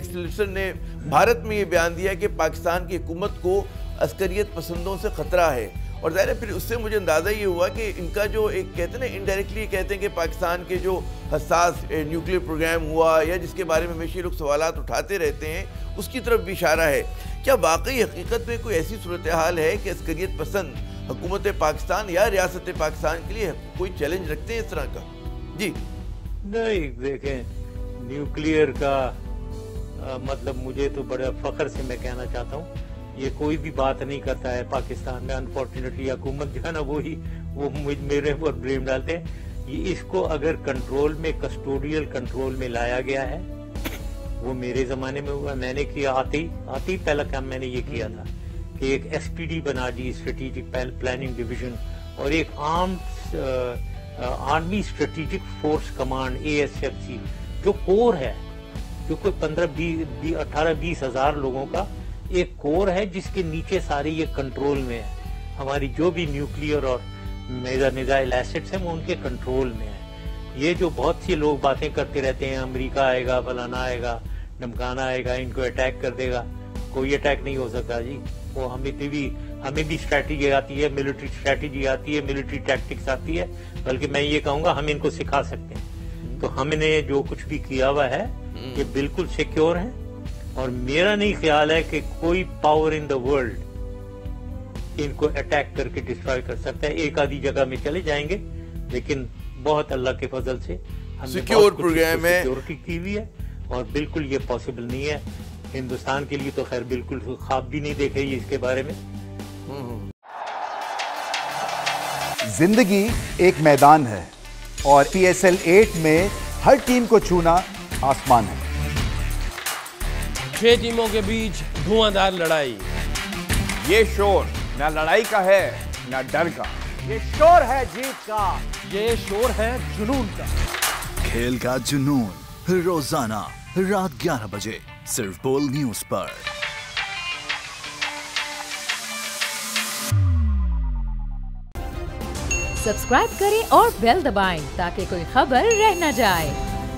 Tillerson ने भारत में ये बयान दिया कि पाकिस्तान की हुकूमत को अस्करियत पसंदों से खतरा है। और ज़ाहिर है फिर उससे मुझे अंदाज़ा ये हुआ कि इनका जो एक कहते हैं ना, इनडायरेक्टली कहते हैं कि पाकिस्तान के जो हसास न्यूक्लियर प्रोग्राम हुआ या जिसके बारे में हमेशा लोग सवालात उठाते रहते हैं, उसकी तरफ भी इशारा है। क्या वाकई हकीकत में कोई ऐसी सूरत हाल है कि अस्करियत पसंद हुकूमत पाकिस्तान या रियासत पाकिस्तान के लिए कोई चैलेंज रखते हैं इस तरह का? जी नहीं, देखें न्यूक्लियर का मतलब मुझे तो बड़ा फख्र से मैं कहना चाहता हूँ, ये कोई भी बात नहीं करता है पाकिस्तान में। अनफॉर्चुनेटली हुकूमत जो है ना वो मेरे पर ब्लेम डालते हैं। ये इसको अगर कंट्रोल में, कस्टोडियल कंट्रोल में लाया गया है, वो मेरे जमाने में हुआ। मैंने किया आते ही पहला काम मैंने ये किया था कि एक एसपीडी बना दी, स्ट्रेटेजिक प्लानिंग डिवीजन, और एक army strategic force command ASFC जो कोर है, जो कोई 18-20 हजार लोगों का एक कोर है जिसके नीचे सारे ये कंट्रोल में है। हमारी जो भी न्यूक्लियर और मिसाइल एसेट्स हैं वो उनके कंट्रोल में है। ये जो बहुत सी लोग बातें करते रहते हैं, अमेरिका आएगा, फलाना आएगा, धमकाना आएगा, इनको अटैक कर देगा, कोई अटैक नहीं हो सकता जी। वो हमें भी स्ट्रैटेजी आती है, मिलिट्री स्ट्रैटेजी आती है, मिलिट्री टैक्टिक्स आती है, बल्कि मैं ये कहूंगा हम इनको सिखा सकते हैं। तो हमने जो कुछ भी किया हुआ है ये बिल्कुल सिक्योर है, और मेरा नहीं ख्याल है कि कोई पावर इन द वर्ल्ड इनको अटैक करके डिस्ट्रॉय कर सकता है। एक आधी जगह में चले जाएंगे, लेकिन बहुत अल्लाह के फजल से सिक्योर प्रोग्राम है, सिक्योरिटी की हुई है, और बिल्कुल ये पॉसिबल नहीं है हिंदुस्तान के लिए तो खैर बिल्कुल ख्वाब भी नहीं देखे इसके बारे में। जिंदगी एक मैदान है और PSL 8 में हर टीम को छूना आसमान है। 6 टीमों के बीच धुआंधार लड़ाई। ये शोर ना लड़ाई का है ना डर का, ये शोर है जीत का, ये शोर है जुनून का। खेल का जुनून रोजाना रात 11 बजे सिर्फ बोल न्यूज पर। सब्सक्राइब करें और बेल दबाएं ताकि कोई खबर रह न जाए।